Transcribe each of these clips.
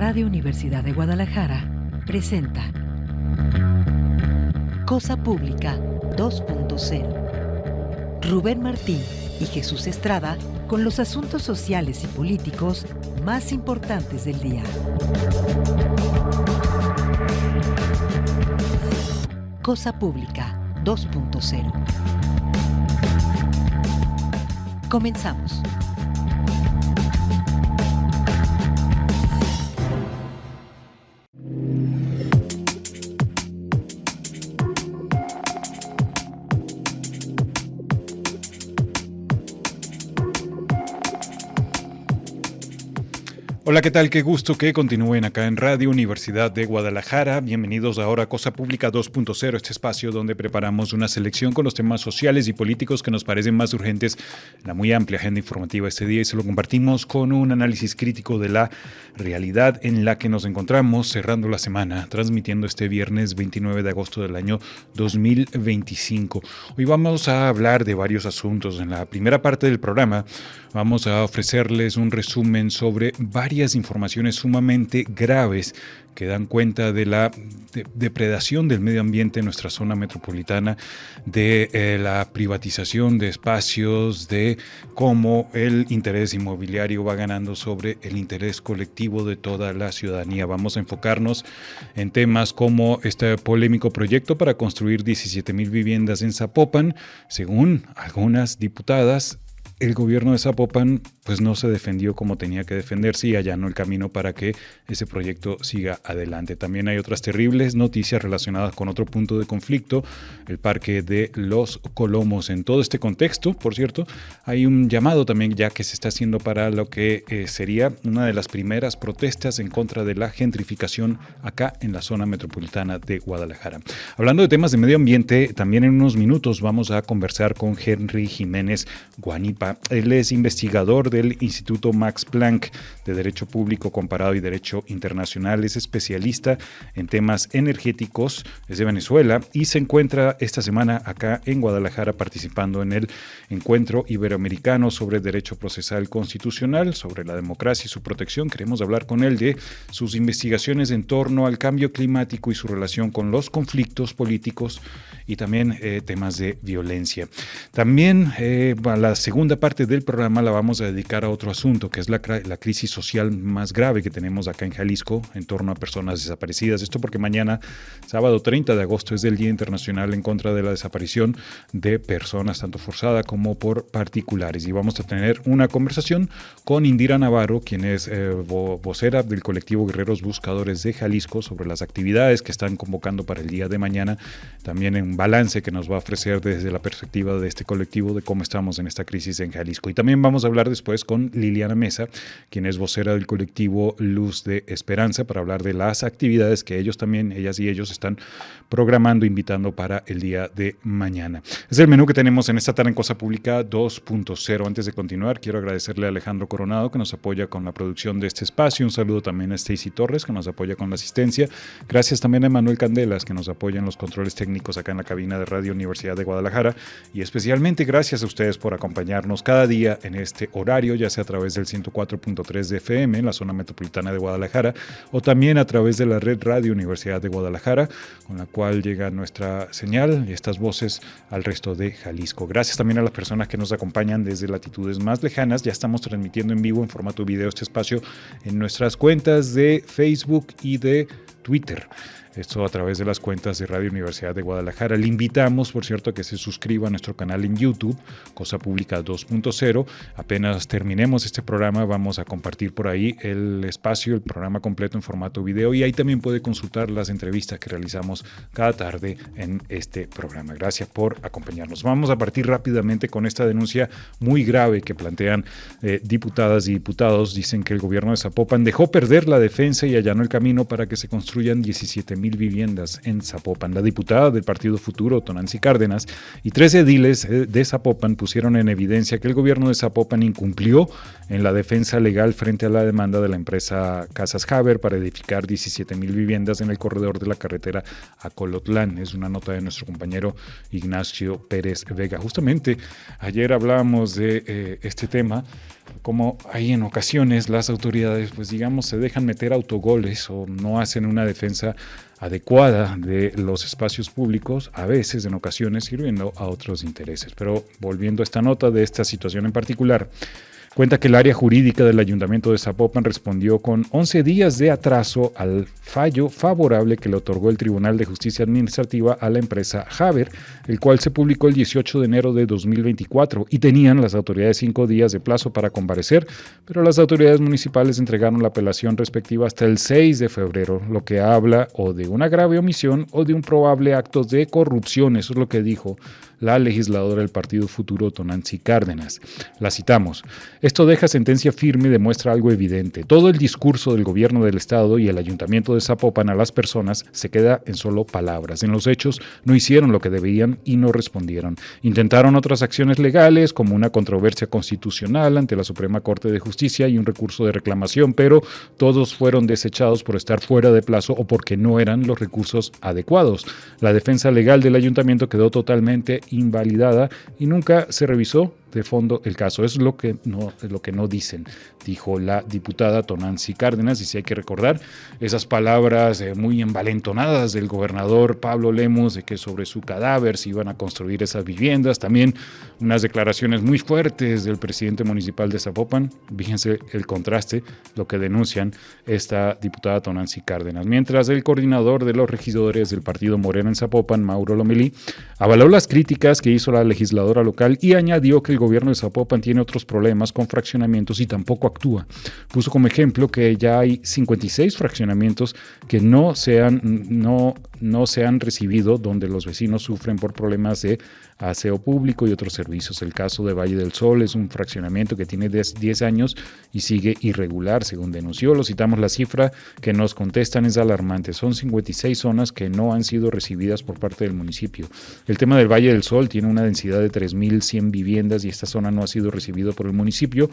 Radio Universidad de Guadalajara presenta Cosa Pública 2.0. Rubén Martín y Jesús Estrada con los asuntos sociales y políticos más importantes del día. Cosa Pública 2.0. Comenzamos. Hola, ¿qué tal? Qué gusto que continúen acá en Radio Universidad de Guadalajara. Bienvenidos ahora a Cosa Pública 2.0, este espacio donde preparamos una selección con los temas sociales y políticos que nos parecen más urgentes en la muy amplia agenda informativa este día y se lo compartimos con un análisis crítico de la realidad en la que nos encontramos cerrando la semana, transmitiendo este viernes 29 de agosto del año 2025. Hoy vamos a hablar de varios asuntos. En la primera parte del programa vamos a ofrecerles un resumen sobre varias informaciones sumamente graves que dan cuenta de la depredación del medio ambiente en nuestra zona metropolitana, de la privatización de espacios, de cómo el interés inmobiliario va ganando sobre el interés colectivo de toda la ciudadanía. Vamos a enfocarnos en temas como este polémico proyecto para construir 17,000 viviendas en Zapopan. Según algunas diputadas, el gobierno de Zapopan pues no se defendió como tenía que defenderse y allanó el camino para que ese proyecto siga adelante. También hay otras terribles noticias relacionadas con otro punto de conflicto, el Parque de los Colomos. En todo este contexto, por cierto, hay un llamado también ya que se está haciendo para lo que sería una de las primeras protestas en contra de la gentrificación acá en la zona metropolitana de Guadalajara. Hablando de temas de medio ambiente, también en unos minutos vamos a conversar con Henry Jiménez Guanipa. Él es investigador del Instituto Max Planck de Derecho Público Comparado y Derecho Internacional. Es especialista en temas energéticos, es de Venezuela y se encuentra esta semana acá en Guadalajara participando en el Encuentro Iberoamericano sobre Derecho Procesal Constitucional, sobre la democracia y su protección. Queremos hablar con él de sus investigaciones en torno al cambio climático y su relación con los conflictos políticos y también temas de violencia. También la segunda parte del programa la vamos a dedicar a otro asunto, que es la crisis social más grave que tenemos acá en Jalisco en torno a personas desaparecidas. Esto porque mañana, sábado 30 de agosto, es el Día Internacional en contra de la desaparición de personas, tanto forzada como por particulares. Y vamos a tener una conversación con Indira Navarro, quien es vocera del colectivo Guerreros Buscadores de Jalisco, sobre las actividades que están convocando para el día de mañana. También en un balance que nos va a ofrecer desde la perspectiva de este colectivo de cómo estamos en esta crisis en Jalisco. Y también vamos a hablar después con Liliana Mesa, quien es vocera del colectivo Luz de Esperanza, para hablar de las actividades que ellas y ellos están programando, invitando para el día de mañana. Es el menú que tenemos en esta tarde en Cosa Pública 2.0. Antes de continuar, quiero agradecerle a Alejandro Coronado, que nos apoya con la producción de este espacio. Un saludo también a Stacy Torres, que nos apoya con la asistencia. Gracias también a Manuel Candelas, que nos apoya en los controles técnicos acá en la cabina de Radio Universidad de Guadalajara. Y especialmente gracias a ustedes por acompañarnos cada día en este horario, ya sea a través del 104.3 de FM en la zona metropolitana de Guadalajara o también a través de la red Radio Universidad de Guadalajara, con la cual llega nuestra señal y estas voces al resto de Jalisco. Gracias también a las personas que nos acompañan desde latitudes más lejanas. Ya estamos transmitiendo en vivo en formato video este espacio en nuestras cuentas de Facebook y de Twitter. Esto a través de las cuentas de Radio Universidad de Guadalajara. Le invitamos, por cierto, a que se suscriba a nuestro canal en YouTube, Cosa Pública 2.0. Apenas terminemos este programa, vamos a compartir por ahí el espacio, el programa completo en formato video, y ahí también puede consultar las entrevistas que realizamos cada tarde en este programa. Gracias por acompañarnos. Vamos a partir rápidamente con esta denuncia muy grave que plantean diputadas y diputados. Dicen que el gobierno de Zapopan dejó perder la defensa y allanó el camino para que se construyan 17,000 17,000 viviendas en Zapopan. La diputada del Partido Futuro, Tonantzin Cárdenas, y 13 ediles de Zapopan pusieron en evidencia que el gobierno de Zapopan incumplió en la defensa legal frente a la demanda de la empresa Casas Haber para edificar 17,000 viviendas en el corredor de la carretera a Colotlán. Es una nota de nuestro compañero Ignacio Pérez Vega. Justamente ayer hablábamos de este tema, como hay en ocasiones las autoridades, pues digamos, se dejan meter autogoles o no hacen una defensa adecuada de los espacios públicos, a veces en ocasiones sirviendo a otros intereses. Pero volviendo a esta nota de esta situación en particular, cuenta que el área jurídica del Ayuntamiento de Zapopan respondió con 11 días de atraso al fallo favorable que le otorgó el Tribunal de Justicia Administrativa a la empresa Haber, el cual se publicó el 18 de enero de 2024 y tenían las autoridades 5 días de plazo para comparecer, pero las autoridades municipales entregaron la apelación respectiva hasta el 6 de febrero, lo que habla o de una grave omisión o de un probable acto de corrupción. Eso es lo que dijo la legisladora del Partido Futuro, Tonantzin Cárdenas. La citamos: esto deja sentencia firme y demuestra algo evidente. Todo el discurso del gobierno del estado y el ayuntamiento de Zapopan a las personas se queda en solo palabras. En los hechos no hicieron lo que debían y no respondieron. Intentaron otras acciones legales como una controversia constitucional ante la Suprema Corte de Justicia y un recurso de reclamación, pero todos fueron desechados por estar fuera de plazo o porque no eran los recursos adecuados. La defensa legal del ayuntamiento quedó totalmente invalidada y nunca se revisó de fondo el caso. Es lo que no dicen, dijo la diputada Tonantzin Cárdenas. Y si hay que recordar esas palabras muy envalentonadas del gobernador Pablo Lemus de que sobre su cadáver se iban a construir esas viviendas. También unas declaraciones muy fuertes del presidente municipal de Zapopan. Fíjense el contraste, lo que denuncian esta diputada Tonantzin Cárdenas. Mientras el coordinador de los regidores del partido Morena en Zapopan, Mauro Lomelí, avaló las críticas que hizo la legisladora local y añadió que el gobierno de Zapopan tiene otros problemas con fraccionamientos y tampoco actúa. Puso como ejemplo que ya hay 56 fraccionamientos que no se han recibido, donde los vecinos sufren por problemas de aseo público y otros servicios. El caso de Valle del Sol es un fraccionamiento que tiene 10 años y sigue irregular, según denunció. Lo citamos, la cifra que nos contestan es alarmante. Son 56 zonas que no han sido recibidas por parte del municipio. El tema del Valle del Sol tiene una densidad de 3,100 viviendas y esta zona no ha sido recibida por el municipio,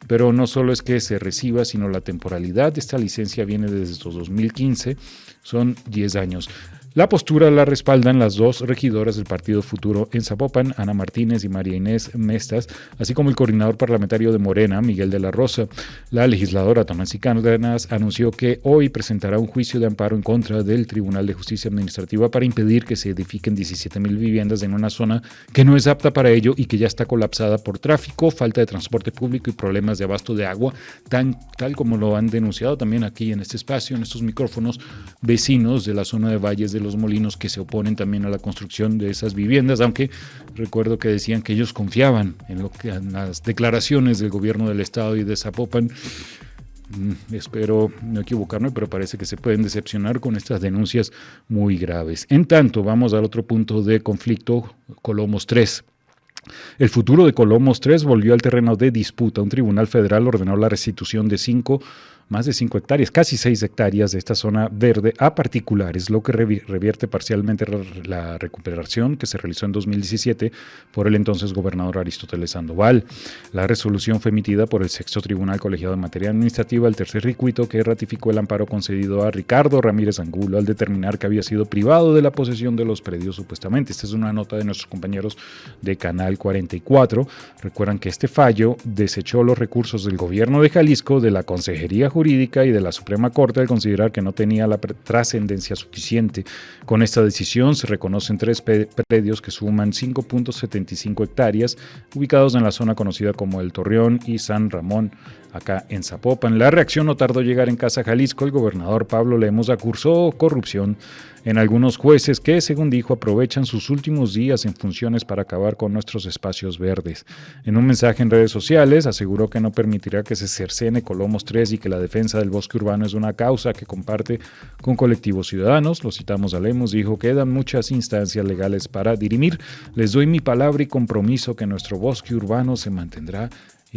pero no solo es que se reciba, sino la temporalidad de esta licencia viene desde 2015, son 10 años. La postura la respaldan las dos regidoras del Partido Futuro en Zapopan, Ana Martínez y María Inés Mestas, así como el coordinador parlamentario de Morena, Miguel de la Rosa. La legisladora Tonantzin Cárdenas anunció que hoy presentará un juicio de amparo en contra del Tribunal de Justicia Administrativa para impedir que se edifiquen 17,000 viviendas en una zona que no es apta para ello y que ya está colapsada por tráfico, falta de transporte público y problemas de abasto de agua, tal como lo han denunciado también aquí en este espacio, en estos micrófonos, vecinos de la zona de Valles de los Molinos, que se oponen también a la construcción de esas viviendas, aunque recuerdo que decían que ellos confiaban en las declaraciones del gobierno del estado y de Zapopan. Espero no equivocarme, pero parece que se pueden decepcionar con estas denuncias muy graves. En tanto, vamos al otro punto de conflicto, Colomos 3. El futuro de Colomos 3 volvió al terreno de disputa. Un tribunal federal ordenó la restitución de más de 5 hectáreas, casi 6 hectáreas de esta zona verde a particulares, lo que revierte parcialmente la recuperación que se realizó en 2017 por el entonces gobernador Aristóteles Sandoval. La resolución fue emitida por el Sexto Tribunal Colegiado en Materia Administrativa, el tercer circuito, que ratificó el amparo concedido a Ricardo Ramírez Angulo al determinar que había sido privado de la posesión de los predios supuestamente. Esta es una nota de nuestros compañeros de Canal 44. Recuerdan que este fallo desechó los recursos del gobierno de Jalisco, de la Consejería Jurídica y de la Suprema Corte al considerar que no tenía la trascendencia suficiente. Con esta decisión se reconocen 3 predios que suman 5.75 hectáreas ubicados en la zona conocida como El Torreón y San Ramón, acá en Zapopan. La reacción no tardó en llegar en Casa Jalisco. El gobernador Pablo Lemus acusó corrupción en algunos jueces que, según dijo, aprovechan sus últimos días en funciones para acabar con nuestros espacios verdes. En un mensaje en redes sociales aseguró que no permitirá que se cercene Colomos 3 y que la defensa del bosque urbano es una causa que comparte con colectivos ciudadanos. Lo citamos a Lemus, dijo: quedan muchas instancias legales para dirimir. Les doy mi palabra y compromiso que nuestro bosque urbano se mantendrá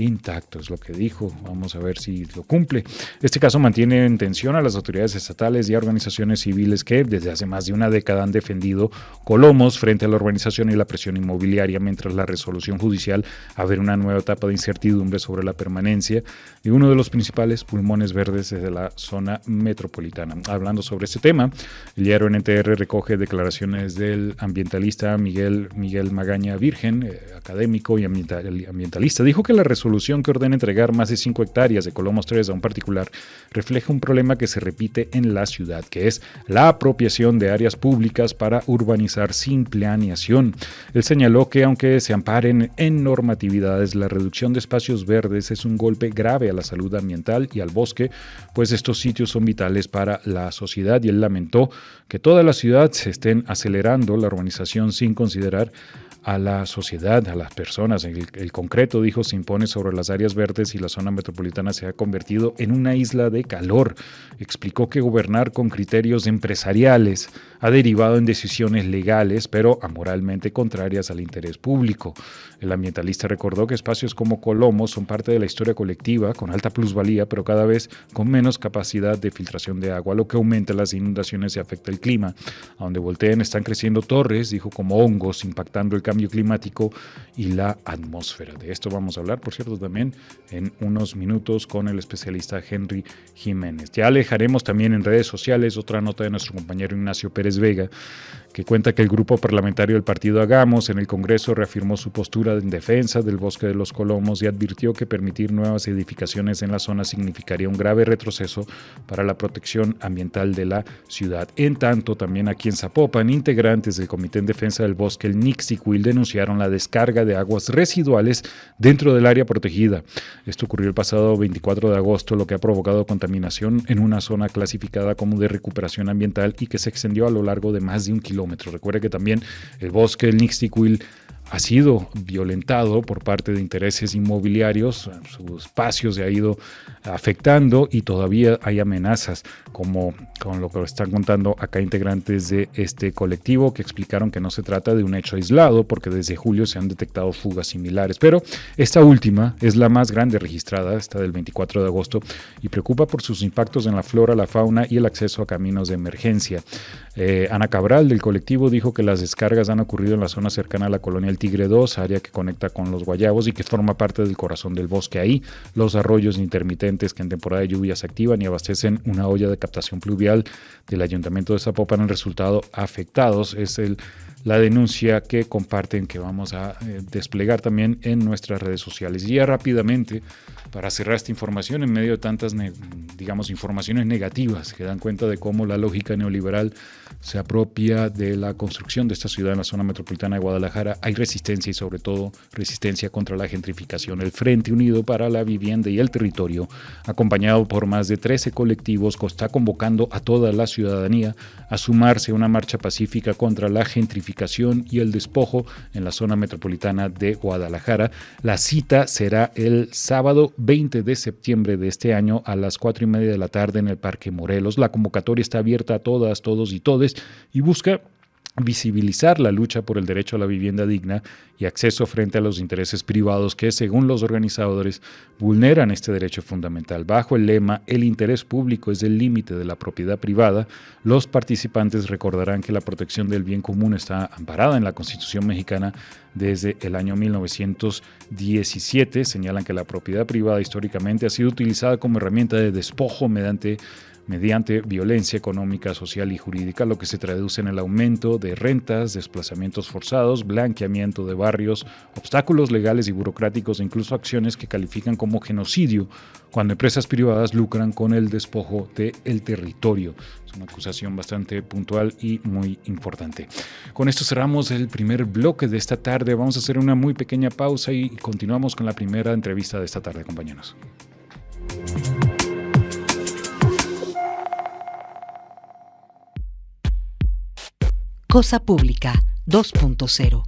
intacto, es lo que dijo. Vamos a ver si lo cumple. Este caso mantiene en tensión a las autoridades estatales y a organizaciones civiles que desde hace más de una década han defendido Colomos frente a la urbanización y la presión inmobiliaria, mientras la resolución judicial abre una nueva etapa de incertidumbre sobre la permanencia de uno de los principales pulmones verdes desde la zona metropolitana. Hablando sobre este tema, el diario NTR recoge declaraciones del ambientalista Miguel Magaña Virgen, académico y ambientalista. Dijo que la resolución que ordena entregar más de 5 hectáreas de Colomos 3 a un particular refleja un problema que se repite en la ciudad, que es la apropiación de áreas públicas para urbanizar sin planeación. Él señaló que aunque se amparen en normatividades, la reducción de espacios verdes es un golpe grave a la salud ambiental y al bosque, pues estos sitios son vitales para la sociedad, y él lamentó que toda la ciudad se estén acelerando la urbanización sin considerar a la sociedad, a las personas. El concreto, dijo, se impone sobre las áreas verdes y la zona metropolitana se ha convertido en una isla de calor. Explicó que gobernar con criterios empresariales ha derivado en decisiones legales, pero amoralmente contrarias al interés público. El ambientalista recordó que espacios como Colomos son parte de la historia colectiva, con alta plusvalía, pero cada vez con menos capacidad de filtración de agua, lo que aumenta las inundaciones y afecta el clima. A donde volteen están creciendo torres, dijo, como hongos, impactando el cambio climático y la atmósfera. De esto vamos a hablar, por cierto, también en unos minutos con el especialista Henry Jiménez. Ya alejaremos también en redes sociales otra nota de nuestro compañero Ignacio Pérez Vega, que cuenta que el grupo parlamentario del partido Hagamos en el Congreso reafirmó su postura en defensa del bosque de los Colomos y advirtió que permitir nuevas edificaciones en la zona significaría un grave retroceso para la protección ambiental de la ciudad. En tanto, también aquí en Zapopan, integrantes del Comité en Defensa del Bosque, el Nixtiquil, denunciaron la descarga de aguas residuales dentro del área protegida. Esto ocurrió el pasado 24 de agosto, lo que ha provocado contaminación en una zona clasificada como de recuperación ambiental y que se extendió a lo largo de más de 1 kilómetro. Recuerde que también el bosque del Nixtiquil ha sido violentado por parte de intereses inmobiliarios, su espacio se ha ido afectando y todavía hay amenazas, como con lo que están contando acá integrantes de este colectivo, que explicaron que no se trata de un hecho aislado porque desde julio se han detectado fugas similares, pero esta última es la más grande registrada, esta del 24 de agosto, y preocupa por sus impactos en la flora, la fauna y el acceso a caminos de emergencia. Ana Cabral del colectivo dijo que las descargas han ocurrido en la zona cercana a la colonia El Tigre 2, área que conecta con Los Guayabos y que forma parte del corazón del bosque. Ahí, los arroyos intermitentes que en temporada de lluvias se activan y abastecen una olla de captación pluvial del Ayuntamiento de Zapopan han resultado afectados. Es la denuncia que comparten, que vamos a desplegar también en nuestras redes sociales. Y ya rápidamente, para cerrar esta información, en medio de tantas, informaciones negativas que dan cuenta de cómo la lógica neoliberal se apropia de la construcción de esta ciudad en la zona metropolitana de Guadalajara, hay resistencia y sobre todo resistencia contra la gentrificación. El Frente Unido para la Vivienda y el Territorio, acompañado por más de 13 colectivos, está convocando a toda la ciudadanía a sumarse a una marcha pacífica contra la gentrificación y el despojo en la zona metropolitana de Guadalajara. La cita será el sábado 20 de septiembre de este año a las 4:30 de la tarde en el Parque Morelos. La convocatoria está abierta a todas, todos y todes y busca visibilizar la lucha por el derecho a la vivienda digna y acceso frente a los intereses privados que, según los organizadores, vulneran este derecho fundamental. Bajo el lema "El interés público es el límite de la propiedad privada", los participantes recordarán que la protección del bien común está amparada en la Constitución mexicana desde el año 1917. Señalan que la propiedad privada históricamente ha sido utilizada como herramienta de despojo mediante violencia económica, social y jurídica, lo que se traduce en el aumento de rentas, desplazamientos forzados, blanqueamiento de barrios, obstáculos legales y burocráticos e incluso acciones que califican como genocidio cuando empresas privadas lucran con el despojo del territorio. Es una acusación bastante puntual y muy importante. Con esto cerramos el primer bloque de esta tarde. Vamos a hacer una muy pequeña pausa y continuamos con la primera entrevista de esta tarde, compañeros. Cosa Pública 2.0.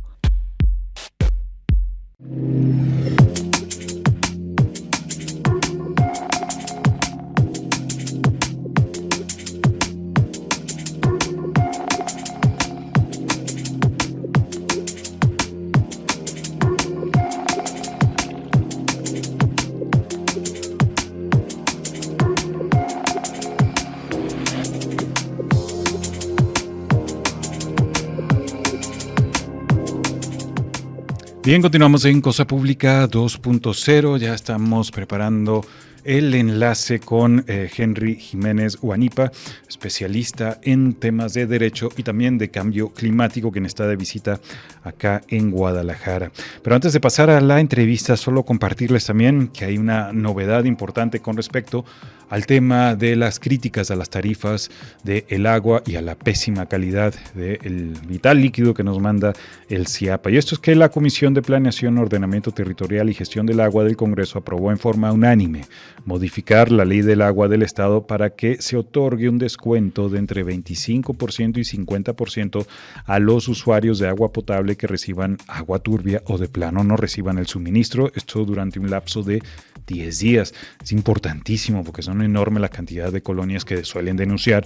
Bien, continuamos en Cosa Pública 2.0. Ya estamos preparando el enlace con Henry Jiménez Huanipa, especialista en temas de derecho y también de cambio climático, quien está de visita acá en Guadalajara. Pero antes de pasar a la entrevista, solo compartirles también que hay una novedad importante con respecto al tema de las críticas a las tarifas del agua y a la pésima calidad del vital líquido que nos manda el CIAPA. Y esto es que la Comisión de Planeación, Ordenamiento Territorial y Gestión del Agua del Congreso aprobó en forma unánime modificar la ley del agua del Estado para que se otorgue un descuento de entre 25% y 50% a los usuarios de agua potable que reciban agua turbia o de plano no reciban el suministro. Esto durante un lapso de 10 días. Es importantísimo porque son enorme la cantidad de colonias que suelen denunciar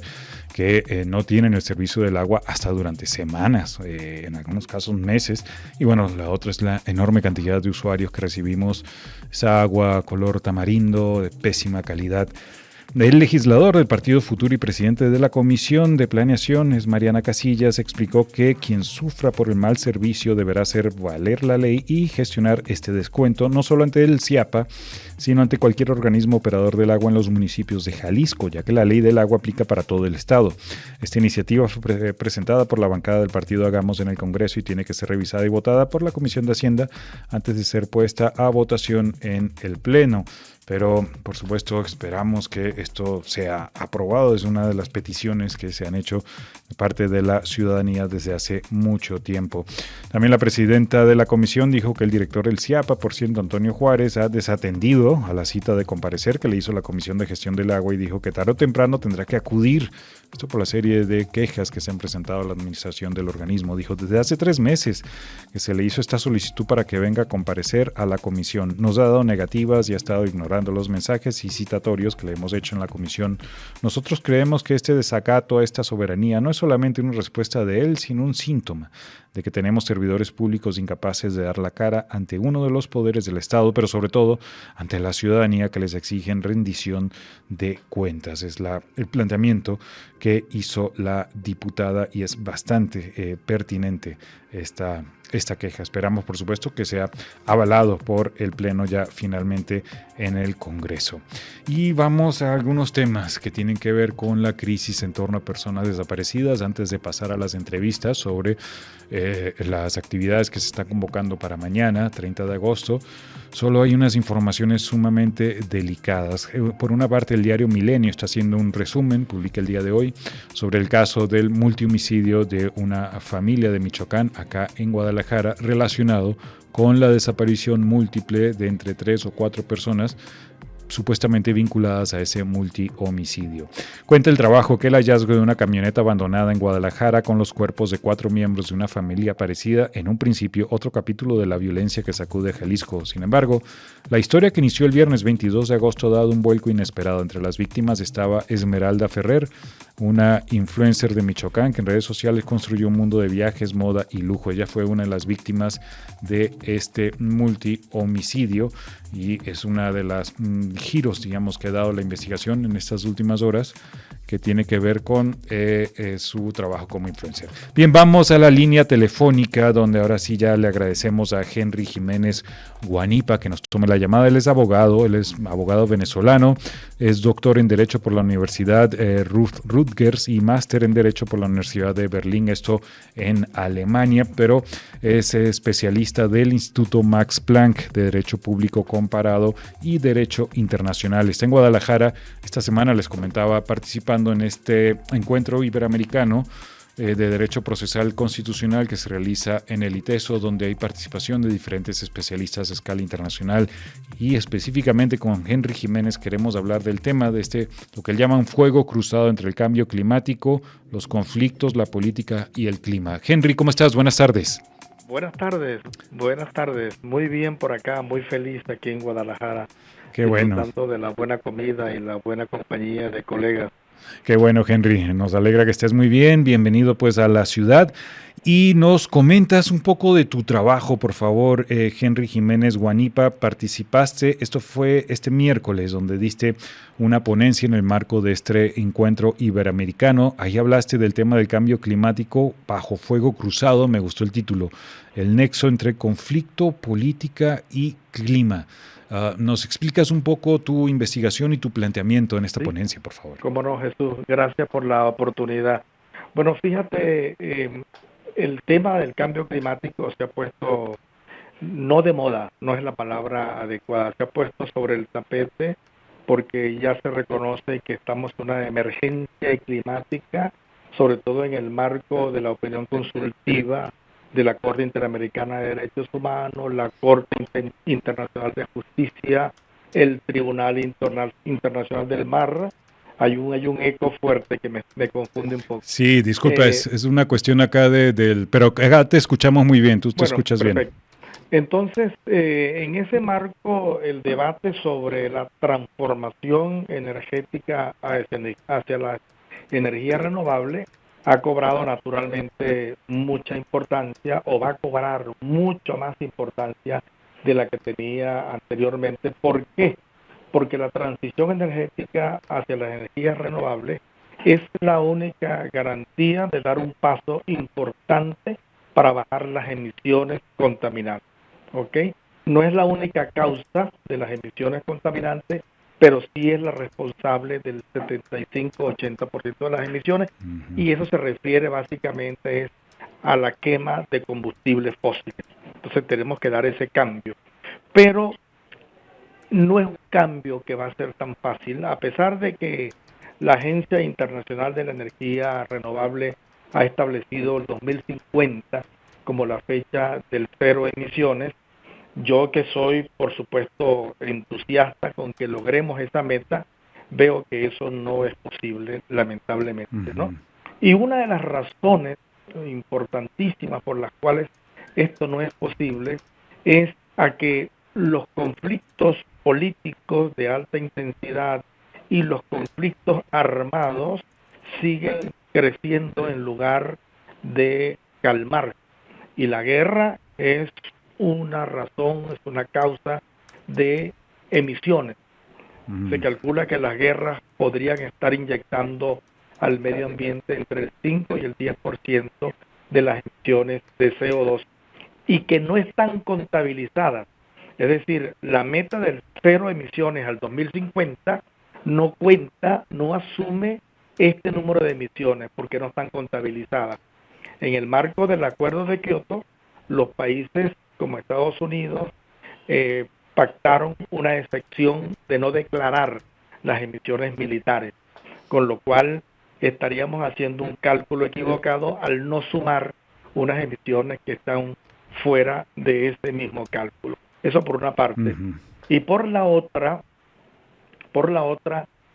que no tienen el servicio del agua hasta durante semanas, en algunos casos meses. Y bueno, la otra es la enorme cantidad de usuarios que recibimos esa agua color tamarindo de pésima calidad. El legislador del Partido Futuro y presidente de la Comisión de Planeación, es Mariana Casillas, explicó que quien sufra por el mal servicio deberá hacer valer la ley y gestionar este descuento, no solo ante el CIAPA, sino ante cualquier organismo operador del agua en los municipios de Jalisco, ya que la ley del agua aplica para todo el estado. Esta iniciativa fue presentada por la bancada del partido Hagamos en el Congreso y tiene que ser revisada y votada por la Comisión de Hacienda antes de ser puesta a votación en el Pleno. Pero, por supuesto, esperamos que esto sea aprobado. Es una de las peticiones que se han hecho de parte de la ciudadanía desde hace mucho tiempo. También la presidenta de la comisión dijo que el director del CIAPA, por cierto, Antonio Juárez, ha desatendido a la cita de comparecer que le hizo la Comisión de Gestión del Agua y dijo que tarde o temprano tendrá que acudir. Esto por la serie de quejas que se han presentado a la administración del organismo. Dijo, desde hace 3 meses que se le hizo esta solicitud para que venga a comparecer a la comisión. Nos ha dado negativas y ha estado ignorando los mensajes y citatorios que le hemos hecho en la comisión. Nosotros creemos que este desacato a esta soberanía no es solamente una respuesta de él, sino un síntoma de que tenemos servidores públicos incapaces de dar la cara ante uno de los poderes del Estado, pero sobre todo ante la ciudadanía que les exigen rendición de cuentas. Es el planteamiento que hizo la diputada y es bastante pertinente esta queja. Esperamos, por supuesto, que sea avalado por el Pleno ya finalmente en el Congreso. Y vamos a algunos temas que tienen que ver con la crisis en torno a personas desaparecidas antes de pasar a las entrevistas sobre las actividades que se están convocando para mañana, 30 de agosto. Solo hay unas informaciones sumamente delicadas. Por una parte, el diario Milenio está haciendo un resumen, publica el día de hoy, sobre el caso del multihomicidio de una familia de Michoacán, acá en Guadalajara, relacionado con la desaparición múltiple de entre 3 o 4 personas supuestamente vinculadas a ese multihomicidio. Cuenta el trabajo que el hallazgo de una camioneta abandonada en Guadalajara con los cuerpos de 4 miembros de una familia parecida en un principio otro capítulo de la violencia que sacude Jalisco. Sin embargo, la historia que inició el viernes 22 de agosto ha dado un vuelco inesperado. Entre las víctimas estaba Esmeralda Ferrer, una influencer de Michoacán que en redes sociales construyó un mundo de viajes, moda y lujo. Ella fue una de las víctimas de este multihomicidio y es una de las giros, digamos, que ha dado la investigación en estas últimas horas, que tiene que ver con su trabajo como influencer. Bien, vamos a la línea telefónica, donde ahora sí ya le agradecemos a Henry Jiménez Huanipa que nos tome la llamada. Él es abogado venezolano, es doctor en Derecho por la Universidad Rutgers y máster en Derecho por la Universidad de Berlín, esto en Alemania, pero es especialista del Instituto Max Planck de Derecho Público Comparado y Derecho Internacional. Está en Guadalajara. Esta semana les comentaba participando en este encuentro iberoamericano de Derecho Procesal Constitucional que se realiza en el ITESO, donde hay participación de diferentes especialistas a escala internacional y específicamente con Henry Jiménez queremos hablar del tema de lo que él llaman fuego cruzado entre el cambio climático, los conflictos, la política y el clima. Henry, ¿cómo estás? Buenas tardes. Buenas tardes. Muy bien por acá, muy feliz aquí en Guadalajara. Qué bueno. Disfrutando de la buena comida y la buena compañía de colegas. Qué bueno, Henry. Nos alegra que estés muy bien. Bienvenido pues a la ciudad. Y nos comentas un poco de tu trabajo, por favor, Henry Jiménez Guanipa. Participaste, esto fue este miércoles, donde diste una ponencia en el marco de este encuentro iberoamericano. Ahí hablaste del tema del cambio climático bajo fuego cruzado, me gustó el título, el nexo entre conflicto, política y clima. ¿Nos explicas un poco tu investigación y tu planteamiento en esta ponencia, por favor? Cómo no, Jesús, gracias por la oportunidad. Bueno, fíjate, el tema del cambio climático se ha puesto, no de moda, no es la palabra adecuada, se ha puesto sobre el tapete porque ya se reconoce que estamos en una emergencia climática, sobre todo en el marco de la opinión consultiva de la Corte Interamericana de Derechos Humanos, la Corte Internacional de Justicia, el Tribunal Internacional del Mar. Hay un eco fuerte que me confunde un poco. Sí, disculpa, es una cuestión acá pero acá te escuchamos muy bien, tú te escuchas perfecto. bien. Entonces, en ese marco, el debate sobre la transformación energética hacia la energía renovable ha cobrado naturalmente mucha importancia, o va a cobrar mucho más importancia de la que tenía anteriormente. ¿Por qué? Porque la transición energética hacia las energías renovables es la única garantía de dar un paso importante para bajar las emisiones contaminantes, ¿ok? No es la única causa de las emisiones contaminantes, pero sí es la responsable del 75-80% de las emisiones, y eso se refiere básicamente a la quema de combustibles fósiles. Entonces tenemos que dar ese cambio. Pero no es un cambio que va a ser tan fácil, a pesar de que la Agencia Internacional de la Energía Renovable ha establecido el 2050 como la fecha del cero emisiones. Yo, que soy, por supuesto, entusiasta con que logremos esa meta, veo que eso no es posible, lamentablemente, ¿no? Y una de las razones importantísimas por las cuales esto no es posible es a que los conflictos políticos de alta intensidad y los conflictos armados siguen creciendo en lugar de calmar. Y la guerra es una razón, es una causa de emisiones. Se calcula que las guerras podrían estar inyectando al medio ambiente entre el 5 y el 10% de las emisiones de CO2, y que no están contabilizadas. Es decir, la meta del cero emisiones al 2050 no cuenta, no asume este número de emisiones porque no están contabilizadas. En el marco del Acuerdo de Kioto, los países como Estados Unidos pactaron una excepción de no declarar las emisiones militares, con lo cual estaríamos haciendo un cálculo equivocado al no sumar unas emisiones que están fuera de ese mismo cálculo. Eso por una parte. Y por la otra,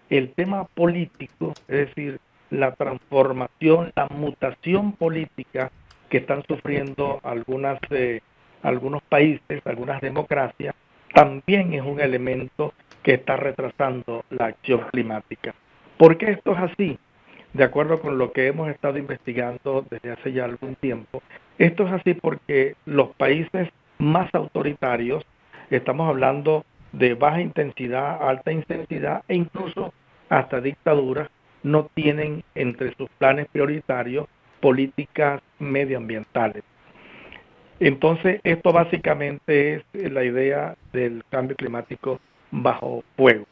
el tema político, es decir, la transformación, la mutación política que están sufriendo algunos países, algunas democracias, también es un elemento que está retrasando la acción climática. ¿Por qué esto es así? De acuerdo con lo que hemos estado investigando desde hace ya algún tiempo, esto es así porque los países más autoritarios, estamos hablando de baja intensidad, alta intensidad e incluso hasta dictaduras, no tienen entre sus planes prioritarios políticas medioambientales. Entonces, esto básicamente es la idea del cambio climático bajo fuego.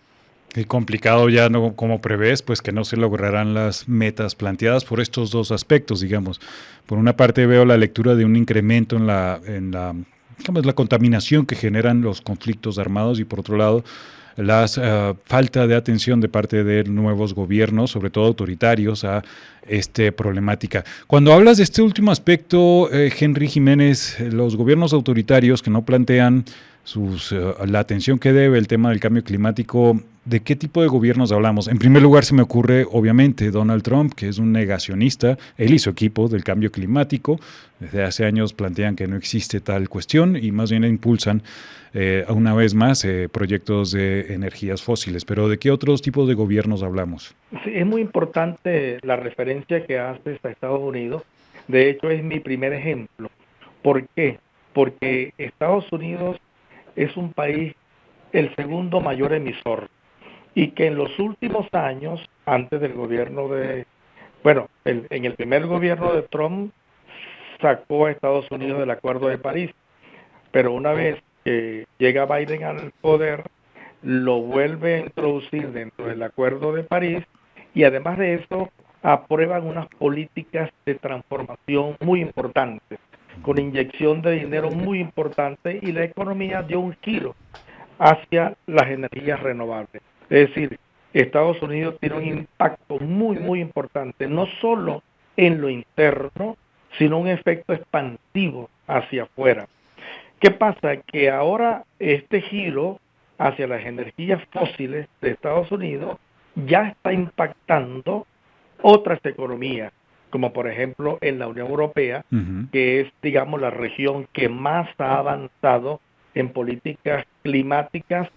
Y complicado ya, ¿no? Como prevés, pues que no se lograrán las metas planteadas por estos dos aspectos, digamos. Por una parte veo la lectura de un incremento en la contaminación que generan los conflictos armados, y por otro lado la falta de atención de parte de nuevos gobiernos, sobre todo autoritarios, a esta problemática. Cuando hablas de este último aspecto, Henry Jiménez, los gobiernos autoritarios que no plantean la atención que debe el tema del cambio climático, ¿de qué tipo de gobiernos hablamos? En primer lugar se me ocurre, obviamente, Donald Trump, que es un negacionista, él y su equipo del cambio climático. Desde hace años plantean que no existe tal cuestión y más bien impulsan una vez más proyectos de energías fósiles. Pero ¿de qué otros tipos de gobiernos hablamos? Sí, es muy importante la referencia que haces a Estados Unidos. De hecho, es mi primer ejemplo. ¿Por qué? Porque Estados Unidos es un país, el segundo mayor emisor, y que en los últimos años, antes del gobierno en el primer gobierno de Trump, sacó a Estados Unidos del Acuerdo de París, pero una vez que llega Biden al poder, lo vuelve a introducir dentro del Acuerdo de París, y además de eso, aprueban unas políticas de transformación muy importantes, con inyección de dinero muy importante, y la economía dio un giro hacia las energías renovables. Es decir, Estados Unidos tiene un impacto muy, muy importante, no solo en lo interno, sino un efecto expansivo hacia afuera. ¿Qué pasa? Que ahora este giro hacia las energías fósiles de Estados Unidos ya está impactando otras economías, como por ejemplo en la Unión Europea, que es, digamos, la región que más ha avanzado en políticas climáticas,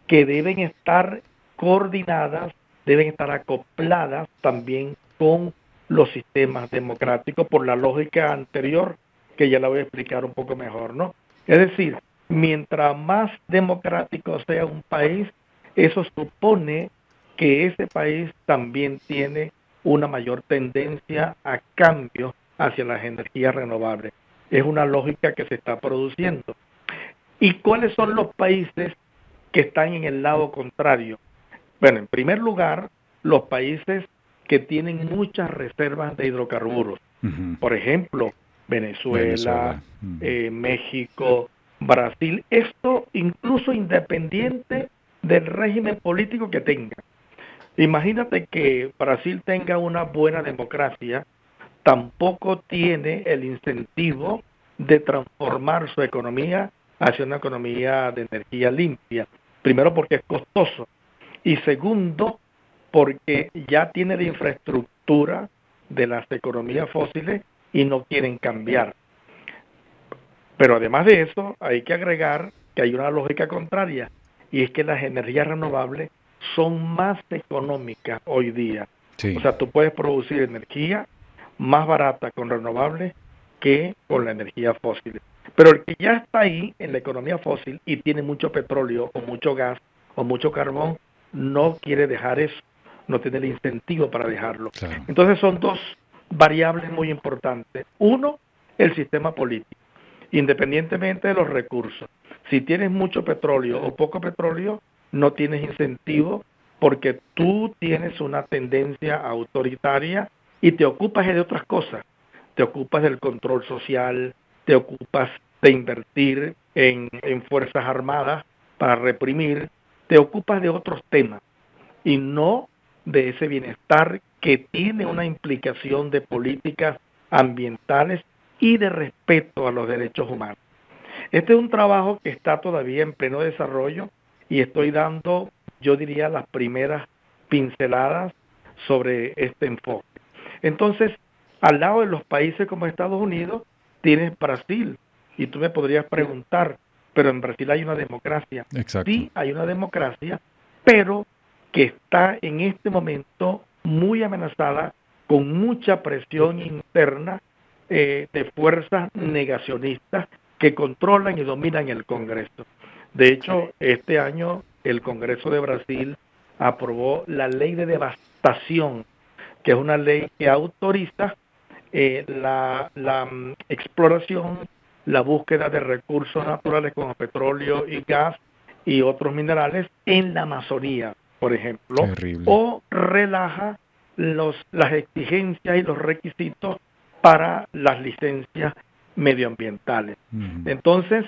que deben estar coordinadas, deben estar acopladas también con los sistemas democráticos por la lógica anterior, que ya la voy a explicar un poco mejor, ¿no? Es decir, mientras más democrático sea un país, eso supone que ese país también tiene una mayor tendencia a cambio hacia las energías renovables. Es una lógica que se está produciendo. ¿Y cuáles son los países que están en el lado contrario? Bueno, en primer lugar, los países que tienen muchas reservas de hidrocarburos. Por ejemplo, Venezuela. México, Brasil. Esto incluso independiente del régimen político que tenga. Imagínate que Brasil tenga una buena democracia, tampoco tiene el incentivo de transformar su economía hacia una economía de energía limpia. Primero, porque es costoso, y segundo, porque ya tiene la infraestructura de las economías fósiles y no quieren cambiar. Pero además de eso, hay que agregar que hay una lógica contraria, y es que las energías renovables son más económicas hoy día. Sí. O sea, tú puedes producir energía más barata con renovables que con la energía fósil. Pero el que ya está ahí en la economía fósil y tiene mucho petróleo o mucho gas o mucho carbón, no quiere dejar eso, no tiene el incentivo para dejarlo. Claro. Entonces son dos variables muy importantes. Uno, el sistema político, independientemente de los recursos. Si tienes mucho petróleo o poco petróleo, no tienes incentivo porque tú tienes una tendencia autoritaria y te ocupas de otras cosas. Te ocupas del control social, te ocupas de invertir en fuerzas armadas para reprimir, te ocupas de otros temas y no de ese bienestar que tiene una implicación de políticas ambientales y de respeto a los derechos humanos. Este es un trabajo que está todavía en pleno desarrollo y estoy dando, yo diría, las primeras pinceladas sobre este enfoque. Entonces, al lado de los países como Estados Unidos, tienes Brasil, y tú me podrías preguntar, pero en Brasil hay una democracia. Exacto. Sí, hay una democracia, pero que está en este momento muy amenazada, con mucha presión interna de fuerzas negacionistas que controlan y dominan el Congreso. De hecho, este año el Congreso de Brasil aprobó la ley de devastación, que es una ley que autoriza la exploración, la búsqueda de recursos naturales como petróleo y gas y otros minerales en la Amazonía, por ejemplo. Terrible. O relaja las exigencias y los requisitos para las licencias medioambientales. Entonces,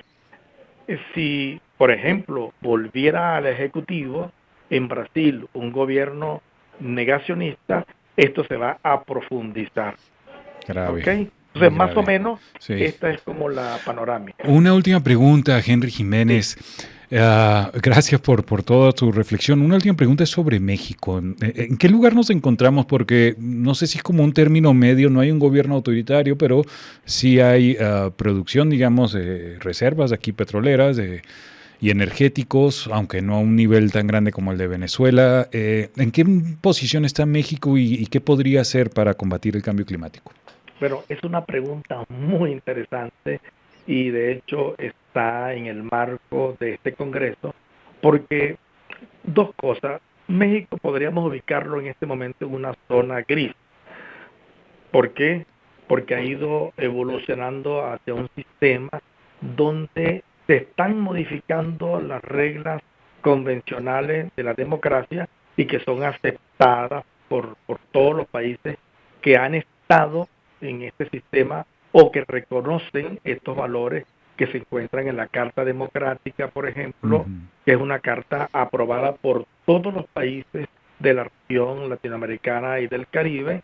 si, por ejemplo, volviera al Ejecutivo en Brasil un gobierno negacionista, esto se va a profundizar. Grave. ¿Okay? Entonces, más grave. O menos, sí. Esta es como la panorámica. Una última pregunta, Henry Jiménez. Sí. Gracias por toda tu reflexión. Una última pregunta es sobre México. ¿En qué lugar nos encontramos? Porque no sé si es como un término medio, no hay un gobierno autoritario, pero sí hay producción, digamos, de reservas aquí petroleras y energéticos, aunque no a un nivel tan grande como el de Venezuela. ¿En qué posición está México y qué podría hacer para combatir el cambio climático? Bueno, es una pregunta muy interesante y de hecho está en el marco de este Congreso, porque dos cosas. México podríamos ubicarlo en este momento en una zona gris. ¿Por qué? Porque ha ido evolucionando hacia un sistema donde se están modificando las reglas convencionales de la democracia y que son aceptadas por todos los países que han estado en este sistema o que reconocen estos valores que se encuentran en la Carta Democrática, por ejemplo, que es una carta aprobada por todos los países de la región latinoamericana y del Caribe.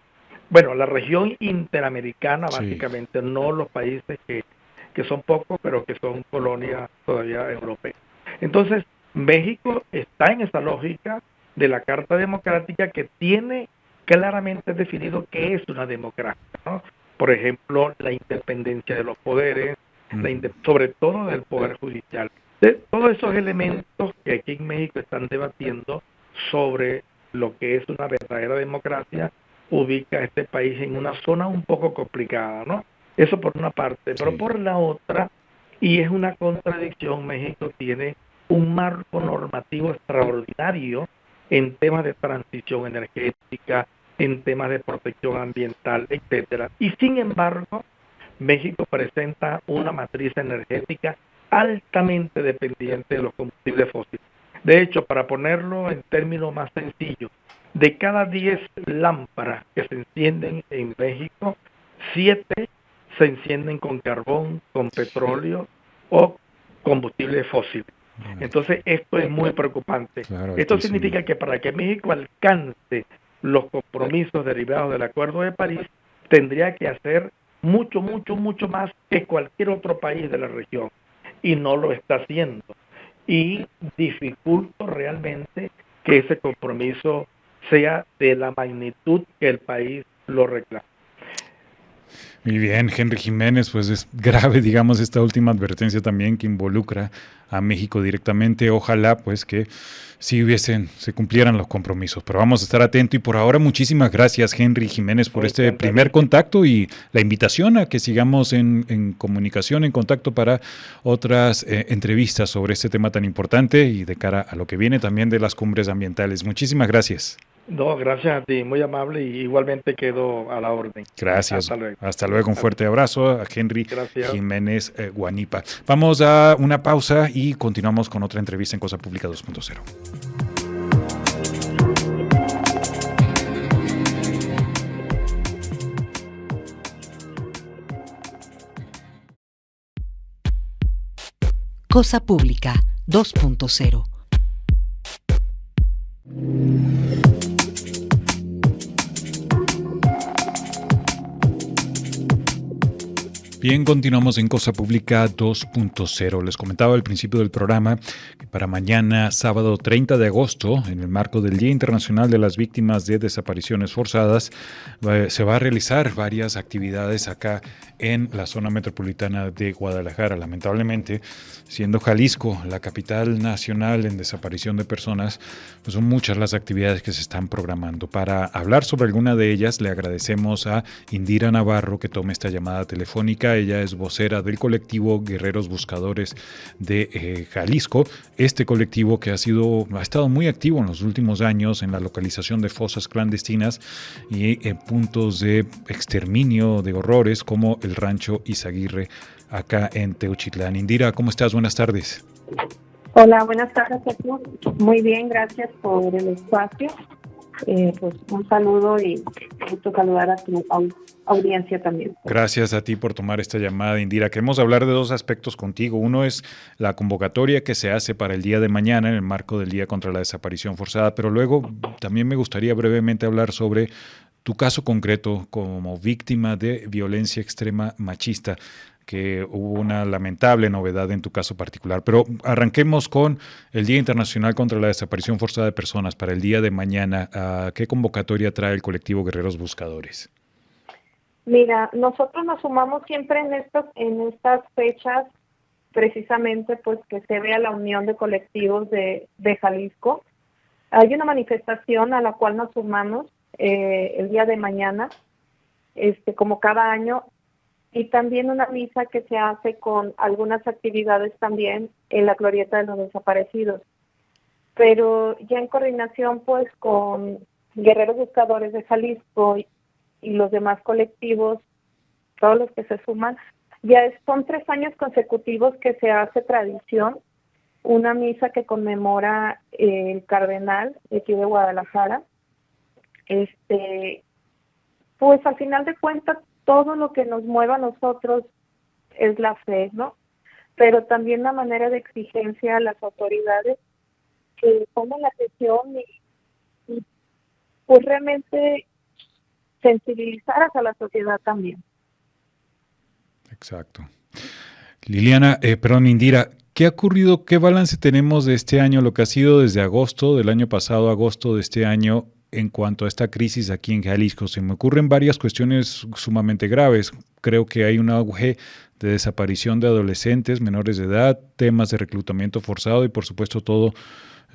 Bueno, la región interamericana, básicamente, no los países que son pocos, pero que son colonias todavía europeas. Entonces, México está en esa lógica de la Carta Democrática que tiene claramente definido qué es una democracia, ¿no? Por ejemplo, la independencia de los poderes, sobre todo del Poder Judicial. Todos esos elementos que aquí en México están debatiendo sobre lo que es una verdadera democracia, ubica a este país en una zona un poco complicada, ¿no? Eso por una parte, pero por la otra, y es una contradicción, México tiene un marco normativo extraordinario en temas de transición energética, en temas de protección ambiental, etcétera. Y sin embargo, México presenta una matriz energética altamente dependiente de los combustibles fósiles. De hecho, para ponerlo en términos más sencillos, de cada 10 lámparas que se encienden en México, 7 se encienden con carbón, con petróleo o combustibles fósiles. Entonces, esto es muy preocupante. Claro, esto significa que para que México alcance los compromisos derivados del Acuerdo de París, tendría que hacer mucho más que cualquier otro país de la región. Y no lo está haciendo. Y dificulta realmente que ese compromiso sea de la magnitud que el país lo reclama. Muy bien, Henry Jiménez, pues es grave, digamos, esta última advertencia también que involucra a México directamente. Ojalá, pues, que se cumplieran los compromisos, pero vamos a estar atentos y por ahora muchísimas gracias, Henry Jiménez, por este primer contacto y la invitación a que sigamos en comunicación, en contacto para otras entrevistas sobre este tema tan importante y de cara a lo que viene también de las cumbres ambientales. Muchísimas gracias. No, gracias a ti, muy amable y igualmente quedo a la orden. Gracias. Hasta luego. Un fuerte abrazo a Henry Jiménez Guanipa. Vamos a una pausa y continuamos con otra entrevista en Cosa Pública 2.0. Cosa Pública 2.0. Bien, continuamos en Cosa Pública 2.0. Les comentaba al principio del programa que para mañana, sábado 30 de agosto, en el marco del Día Internacional de las Víctimas de Desapariciones Forzadas, se va a realizar varias actividades acá en la zona metropolitana de Guadalajara. Lamentablemente, siendo Jalisco la capital nacional en desaparición de personas, pues son muchas las actividades que se están programando. Para hablar sobre alguna de ellas, le agradecemos a Indira Navarro que tome esta llamada telefónica. Ella es vocera del colectivo Guerreros Buscadores de Jalisco. Este colectivo que ha estado muy activo en los últimos años en la localización de fosas clandestinas y puntos de exterminio de horrores como el rancho Izaguirre acá en Teuchitlán. Indira, ¿cómo estás? Buenas tardes. Hola, buenas tardes, Jesús. Muy bien, gracias por el espacio. Pues un saludo y gusto saludar a tu audiencia también. Gracias a ti por tomar esta llamada, Indira. Queremos hablar de dos aspectos contigo. Uno es la convocatoria que se hace para el día de mañana en el marco del Día contra la Desaparición Forzada, pero luego también me gustaría brevemente hablar sobre tu caso concreto como víctima de violencia extrema machista, que hubo una lamentable novedad en tu caso particular. Pero arranquemos con el Día Internacional contra la Desaparición Forzada de Personas para el día de mañana. ¿Qué convocatoria trae el colectivo Guerreros Buscadores? Mira, nosotros nos sumamos siempre en estas fechas, precisamente pues que se vea la unión de colectivos de Jalisco. Hay una manifestación a la cual nos sumamos el día de mañana. como cada año, y también una misa que se hace con algunas actividades también en la glorieta de los desaparecidos. Pero ya en coordinación pues con Guerreros Buscadores de Jalisco y los demás colectivos, todos los que se suman, son 3 años consecutivos que se hace tradición, una misa que conmemora el cardenal de aquí de Guadalajara. Pues al final de cuentas, todo lo que nos mueva a nosotros es la fe, ¿no? Pero también la manera de exigencia a las autoridades que pongan la atención y pues realmente sensibilizar hacia la sociedad también. Exacto. Liliana, Indira, ¿qué ha ocurrido? ¿Qué balance tenemos de este año, lo que ha sido desde agosto del año pasado, agosto de este año, en cuanto a esta crisis aquí en Jalisco? Se me ocurren varias cuestiones sumamente graves. Creo que hay un auge de desaparición de adolescentes, menores de edad, temas de reclutamiento forzado y por supuesto todo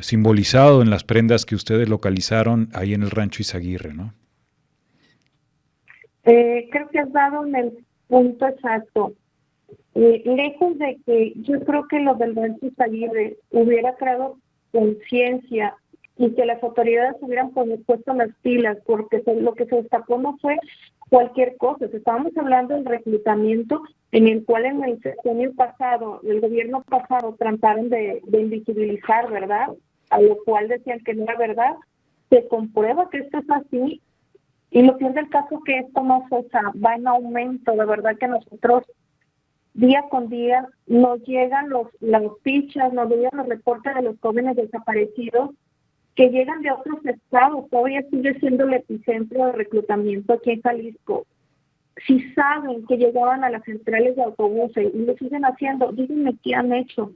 simbolizado en las prendas que ustedes localizaron ahí en el rancho Izaguirre, ¿no? Creo que has dado en el punto exacto. Lejos de que yo creo que lo del rancho Izaguirre hubiera creado conciencia y que las autoridades hubieran puesto las pilas, porque lo que se destapó no fue cualquier cosa. Estábamos hablando del reclutamiento en el cual en el sexenio pasado, el gobierno pasado, trataron de invisibilizar, ¿verdad? A lo cual decían que no era verdad. Se comprueba que esto es así, y lo peor del caso que esto no va en aumento. De verdad que nosotros día con día nos llegan las fichas, nos llegan los reportes de los jóvenes desaparecidos que llegan de otros estados. Todavía sigue siendo el epicentro de reclutamiento aquí en Jalisco. Si saben que llegaban a las centrales de autobuses y lo siguen haciendo, díganme qué han hecho.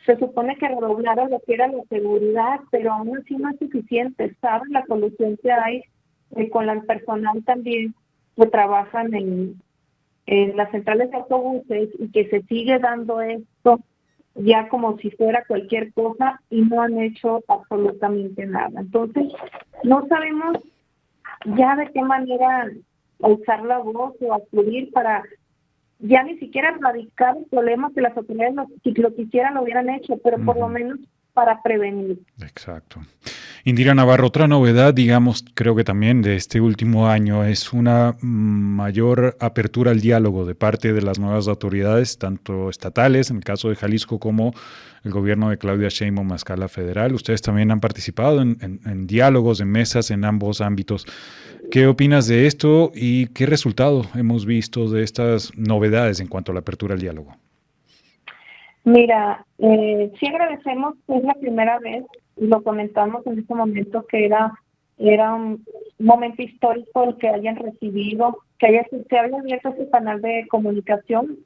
Se supone que redoblaron lo que era la seguridad, pero aún así no es suficiente. Saben la solución que hay con el personal también que trabajan en las centrales de autobuses, y que se sigue dando esto ya como si fuera cualquier cosa, y no han hecho absolutamente nada. Entonces, no sabemos ya de qué manera usar la voz o acudir para ya ni siquiera erradicar el problema, que las autoridades si lo quisieran lo hubieran hecho, pero por lo menos para prevenir. Exacto. Indira Navarro, otra novedad, digamos, creo que también de este último año es una mayor apertura al diálogo de parte de las nuevas autoridades, tanto estatales, en el caso de Jalisco, como el gobierno de Claudia Sheinbaum a escala federal. Ustedes también han participado en diálogos, en mesas, en ambos ámbitos. ¿Qué opinas de esto y qué resultado hemos visto de estas novedades en cuanto a la apertura al diálogo? Mira, sí agradecemos que es la primera vez, lo comentamos en este momento, que era un momento histórico el que hayan recibido, que se haya abierto ese canal de comunicación,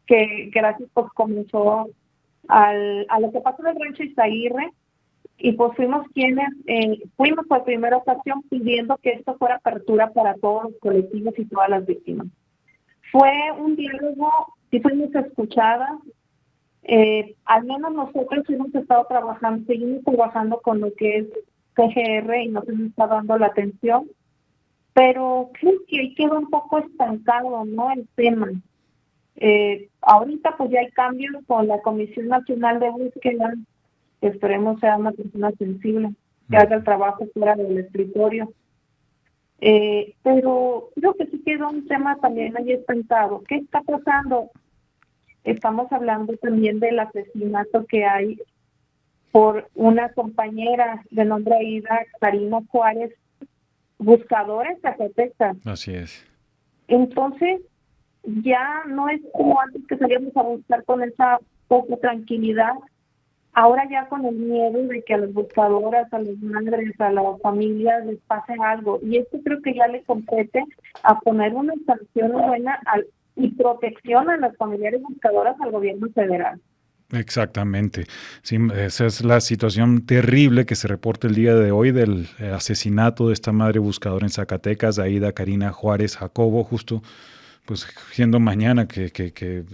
que gracias pues comenzó a lo que pasó en el rancho Izaguirre, y pues fuimos por primera ocasión pidiendo que esto fuera apertura para todos los colectivos y todas las víctimas. Fue un diálogo, sí fuimos escuchadas. Al menos nosotros hemos estado seguimos trabajando con lo que es PGR y nos hemos estado dando la atención, pero creo que ahí queda un poco estancado, ¿no?, el tema. Ahorita pues ya hay cambios con la Comisión Nacional de Búsqueda, que esperemos sea una persona sensible, que haga el trabajo fuera del escritorio. Pero creo que sí quedó un tema también ahí estancado. ¿Qué está pasando? Estamos hablando también del asesinato que hay por una compañera de nombre Aida Karina Juárez, buscadora en Zacatecas. Así es. Entonces, ya no es como antes que salíamos a buscar con esa poca tranquilidad. Ahora ya con el miedo de que a las buscadoras, a las madres, a las familias les pase algo. Y esto creo que ya le compete a poner una sanción buena y protección a las familiares buscadoras al gobierno federal. Exactamente. Sí, esa es la situación terrible que se reporta el día de hoy del asesinato de esta madre buscadora en Zacatecas, Aida Karina Juárez Jacobo, justo pues siendo mañana que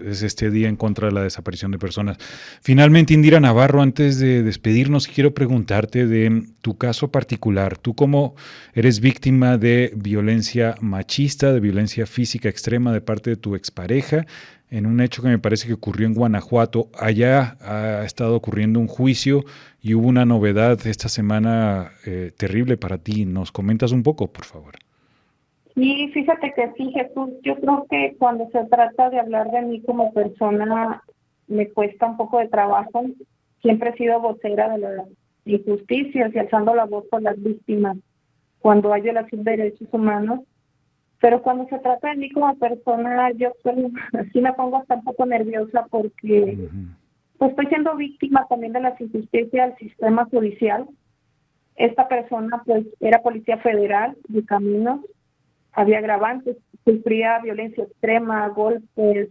es este día en contra de la desaparición de personas. Finalmente, Indira Navarro, antes de despedirnos, quiero preguntarte de tu caso particular. Tú como eres víctima de violencia machista, de violencia física extrema de parte de tu expareja, en un hecho que me parece que ocurrió en Guanajuato. Allá ha estado ocurriendo un juicio y hubo una novedad esta semana terrible para ti. ¿Nos comentas un poco, por favor? Y fíjate que sí, Jesús, yo creo que cuando se trata de hablar de mí como persona, me cuesta un poco de trabajo. Siempre he sido vocera de las injusticias y alzando la voz por las víctimas cuando hay violación de derechos humanos. Pero cuando se trata de mí como persona, yo sí me pongo hasta un poco nerviosa porque pues estoy siendo víctima también de las injusticias del sistema judicial. Esta persona pues era policía federal de Caminos, había agravantes, sufría violencia extrema, golpes,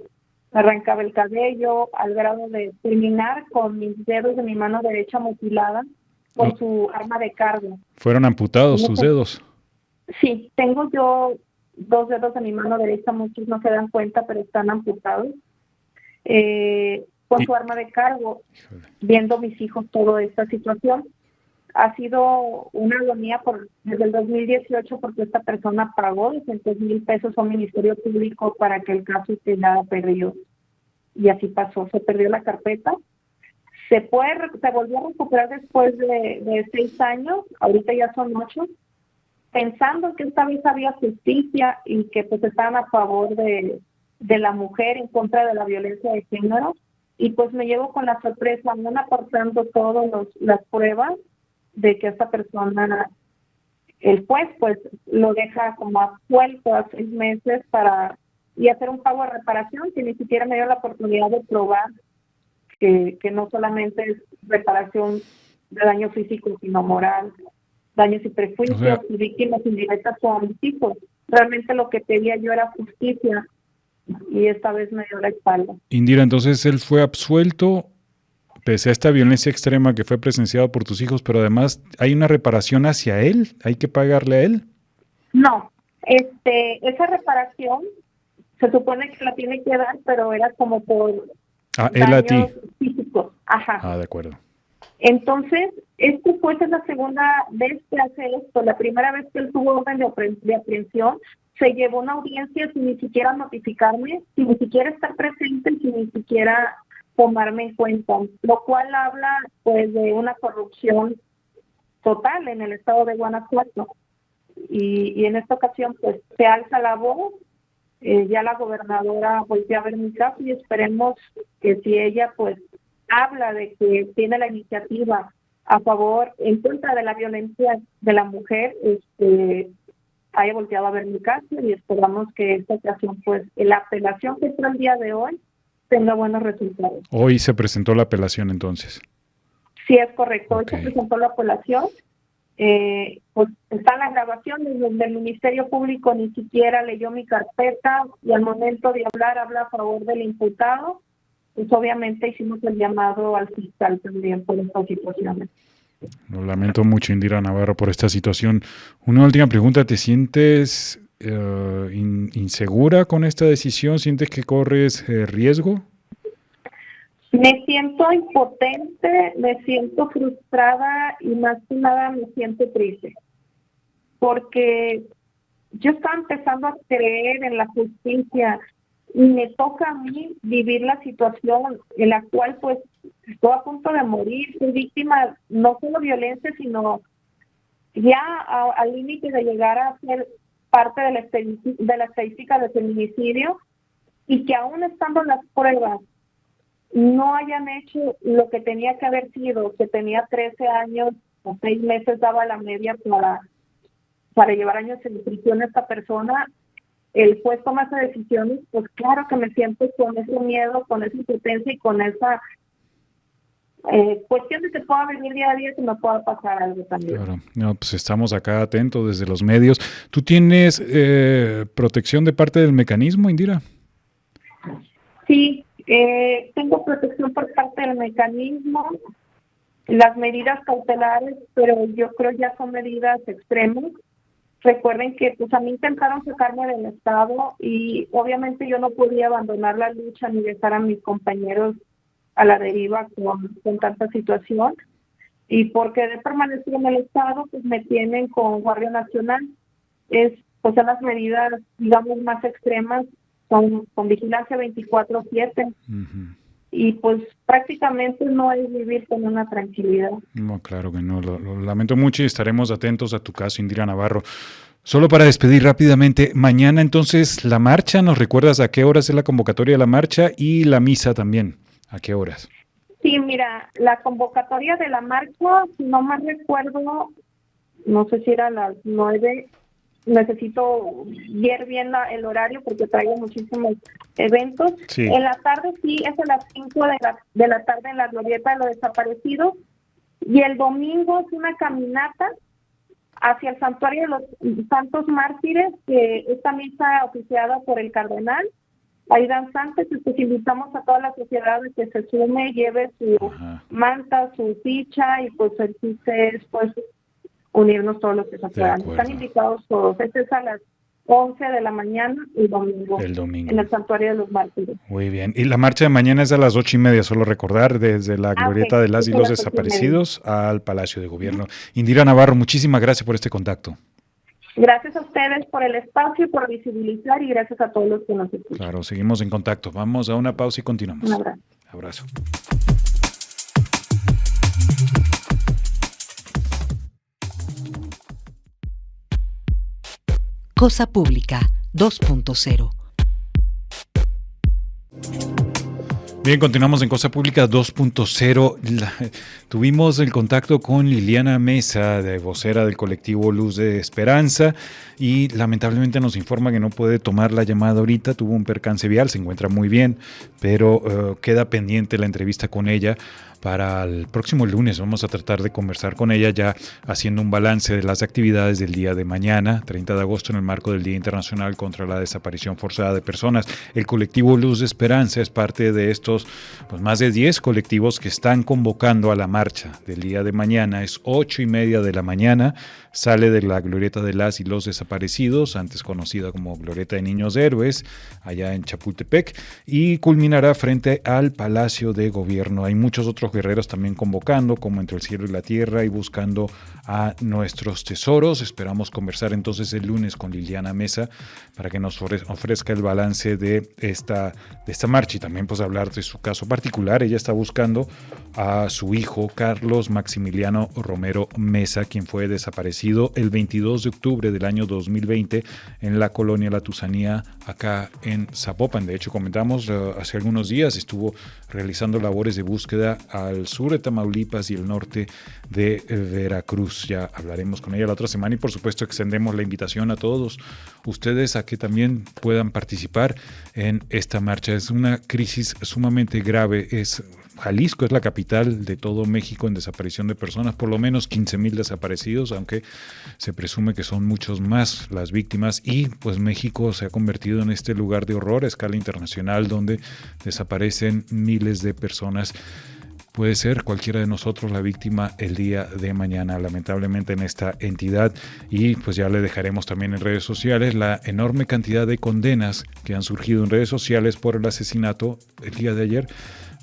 arrancaba el cabello, al grado de terminar con mis dedos de mi mano derecha mutilada con su arma de cargo. ¿Fueron amputados tus dedos? Sí, tengo yo 2 dedos de mi mano derecha, muchos no se dan cuenta, pero están amputados. Con su arma de cargo, viendo mis hijos toda esta situación. Ha sido una agonía desde el 2018 porque esta persona pagó 200,000 pesos a un ministerio público para que el caso quedara perdido. Y así pasó, se perdió la carpeta. Se volvió a recuperar después de 6 años, ahorita ya son 8, pensando que esta vez había justicia y que pues estaban a favor de la mujer en contra de la violencia de género. Y pues me llevo con la sorpresa, no aportando todas las pruebas de que esta persona, el juez pues lo deja como absuelto a 6 meses y hacer un pago de reparación, que ni siquiera me dio la oportunidad de probar que no solamente es reparación de daño físico, sino moral, daños y prejuicios, y víctimas indirectas son mis hijos. Realmente lo que pedía yo era justicia y esta vez me dio la espalda. Indira, entonces él fue absuelto pese a esta violencia extrema que fue presenciada por tus hijos, pero además hay una reparación hacia él, ¿hay que pagarle a él? No, esa reparación se supone que la tiene que dar, pero era como por él a ti. Físicos. Ajá. De acuerdo. Entonces, este juez es la segunda vez que hace esto. La primera vez que él tuvo orden de aprehensión, se llevó una audiencia sin ni siquiera notificarme, sin ni siquiera estar presente, sin ni siquiera tomarme en cuenta, lo cual habla pues de una corrupción total en el estado de Guanajuato. Y en esta ocasión pues se alza la voz, ya la gobernadora volvió a ver mi caso y esperemos que si ella pues habla de que tiene la iniciativa a favor, en contra de la violencia de la mujer, haya volteado a ver mi caso y esperamos que esta ocasión pues la apelación que está el día de hoy tenga buenos resultados. Hoy se presentó la apelación entonces. Sí, es correcto. Hoy se presentó la apelación. Pues están las grabaciones donde el Ministerio Público ni siquiera leyó mi carpeta y al momento de habla a favor del imputado. Pues obviamente hicimos el llamado al fiscal también por estas situaciones. Lo lamento mucho, Indira Navarro, por esta situación. Una última pregunta, ¿te sientes insegura con esta decisión? ¿Sientes que corres riesgo? Me siento impotente, me siento frustrada y más que nada me siento triste. Porque yo estaba empezando a creer en la justicia y me toca a mí vivir la situación en la cual pues estoy a punto de morir, soy víctima no solo de violencia, sino ya al límite de llegar a ser parte de la estadística de feminicidio y que aún estando las pruebas no hayan hecho lo que tenía que haber sido, que tenía 13 años o 6 meses daba la media para llevar años en prisión a esta persona. El juez toma esas decisiones, pues claro que me siento con ese miedo, con esa impotencia y con esa cuestión de que pueda venir día a día que me pueda pasar algo también. Claro, no, pues estamos acá atentos desde los medios. ¿Tú tienes protección de parte del mecanismo, Indira? Sí, tengo protección por parte del mecanismo, las medidas cautelares, pero yo creo ya son medidas extremas. Recuerden que pues a mí intentaron sacarme del estado y obviamente yo no podía abandonar la lucha ni dejar a mis compañeros a la deriva con tanta situación. Y porque de permanecer en el estado, pues me tienen con Guardia Nacional. Pues son las medidas, digamos, más extremas, con vigilancia 24/7. Uh-huh. Y pues prácticamente no es vivir con una tranquilidad. No, claro que no, lo lamento mucho y estaremos atentos a tu caso, Indira Navarro. Solo para despedir rápidamente, mañana entonces la marcha, ¿nos recuerdas a qué horas es la convocatoria de la marcha y la misa también? ¿A qué horas? Sí, mira, la convocatoria de la marcha, si no mal recuerdo, no sé si era a las 9, necesito ver bien el horario porque traigo muchísimos eventos. Sí. En la tarde sí, es a las 5 de la tarde en la glorieta de los desaparecidos, y el domingo es una caminata hacia el santuario de los Santos Mártires, que esta misa oficiada por el cardenal Aida Sánchez, y pues invitamos a toda la sociedad a que se sume, lleve su manta, su ficha, y pues el chiste es pues unirnos todos los que se puedan. Están invitados todos. Este es a las 11 de la mañana y domingo. El domingo. En el Santuario de los Mártires. Muy bien. Y la marcha de mañana es a las 8:30, solo recordar, desde la glorieta de las y los desaparecidos al Palacio de Gobierno. Indira Navarro, muchísimas gracias por este contacto. Gracias a ustedes por el espacio, por visibilizar, y gracias a todos los que nos escuchan. Claro, seguimos en contacto. Vamos a una pausa y continuamos. Un abrazo. Abrazo. Cosa Pública 2.0. Bien, continuamos en Cosa Pública 2.0. Tuvimos el contacto con Liliana Mesa, vocera del colectivo Luz de Esperanza, y lamentablemente nos informa que no puede tomar la llamada ahorita. Tuvo un percance vial, se encuentra muy bien, pero queda pendiente la entrevista con ella para el próximo lunes. Vamos a tratar de conversar con ella ya haciendo un balance de las actividades del día de mañana, 30 de agosto, en el marco del Día Internacional contra la Desaparición Forzada de Personas. El colectivo Luz de Esperanza es parte de estos más de 10 colectivos que están convocando a la marcha del día de mañana. Es 8:30 de la mañana, sale de la glorieta de las y los desaparecidos, antes conocida como Glorieta de Niños Héroes, allá en Chapultepec, y culminará frente al Palacio de Gobierno. Hay muchos otros guerreros también convocando, como Entre el Cielo y la Tierra, y buscando a nuestros tesoros. Esperamos conversar entonces el lunes con Liliana Mesa para que nos ofrezca el balance de esta marcha, y también pues hablar de su caso particular. Ella está buscando a su hijo Carlos Maximiliano Romero Mesa, quien fue desaparecido el 22 de octubre del año 2020 en la colonia La Tusanía, acá en Zapopan. De hecho, comentamos hace algunos días, estuvo realizando labores de búsqueda al sur de Tamaulipas y el norte de Veracruz. Ya hablaremos con ella la otra semana, y por supuesto extendemos la invitación a todos ustedes a que también puedan participar en esta marcha. Es una crisis sumamente grave. Jalisco es la capital de todo México en desaparición de personas, por lo menos 15,000 desaparecidos, aunque se presume que son muchos más las víctimas, y pues México se ha convertido en este lugar de horror a escala internacional donde desaparecen miles de personas. Puede ser cualquiera de nosotros la víctima el día de mañana, lamentablemente, en esta entidad. Y pues ya le dejaremos también en redes sociales la enorme cantidad de condenas que han surgido en redes sociales por el asesinato el día de ayer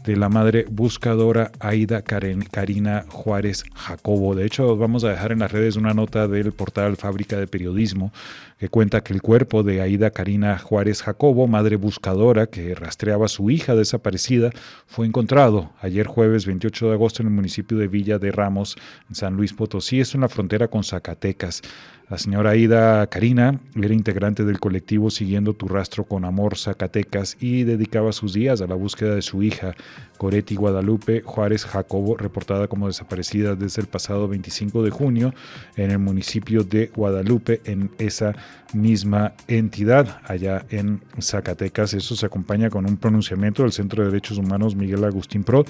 de la madre buscadora Aida Karina Juárez Jacobo. De hecho, vamos a dejar en las redes una nota del portal Fábrica de Periodismo que cuenta que el cuerpo de Aida Karina Juárez Jacobo, madre buscadora que rastreaba a su hija desaparecida, fue encontrado ayer jueves 28 de agosto en el municipio de Villa de Ramos, en San Luis Potosí, esto en la frontera con Zacatecas. La señora Aida Karina era integrante del colectivo Siguiendo tu Rastro con Amor Zacatecas y dedicaba sus días a la búsqueda de su hija, Goretti Guadalupe Juárez Jacobo, reportada como desaparecida desde el pasado 25 de junio en el municipio de Guadalupe, en esa misma entidad, allá en Zacatecas. Eso se acompaña con un pronunciamiento del Centro de Derechos Humanos Miguel Agustín Prot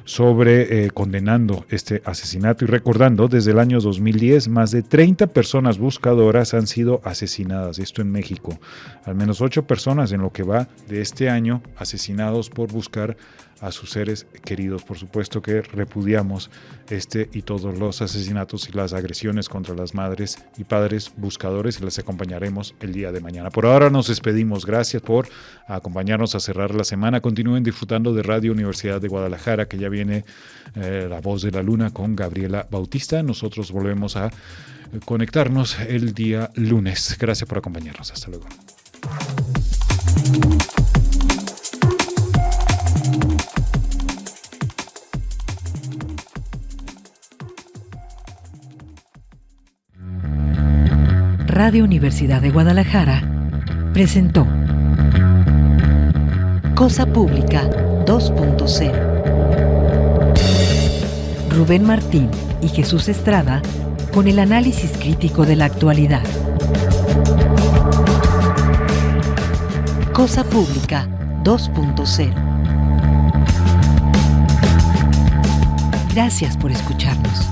sobre condenando este asesinato y recordando desde el año 2010 más de 30 personas buscadoras han sido asesinadas, esto en México, al menos 8 personas en lo que va de este año asesinados por buscar a sus seres queridos. Por supuesto que repudiamos este y todos los asesinatos y las agresiones contra las madres y padres buscadores, y les acompañaremos el día de mañana. Por ahora nos despedimos. Gracias por acompañarnos a cerrar la semana. Continúen disfrutando de Radio Universidad de Guadalajara, que ya viene La Voz de la Luna con Gabriela Bautista. Nosotros volvemos a conectarnos el día lunes. Gracias por acompañarnos. Hasta luego. Radio Universidad de Guadalajara presentó Cosa Pública 2.0. Rubén Martín y Jesús Estrada con el análisis crítico de la actualidad. Cosa Pública 2.0. Gracias por escucharnos.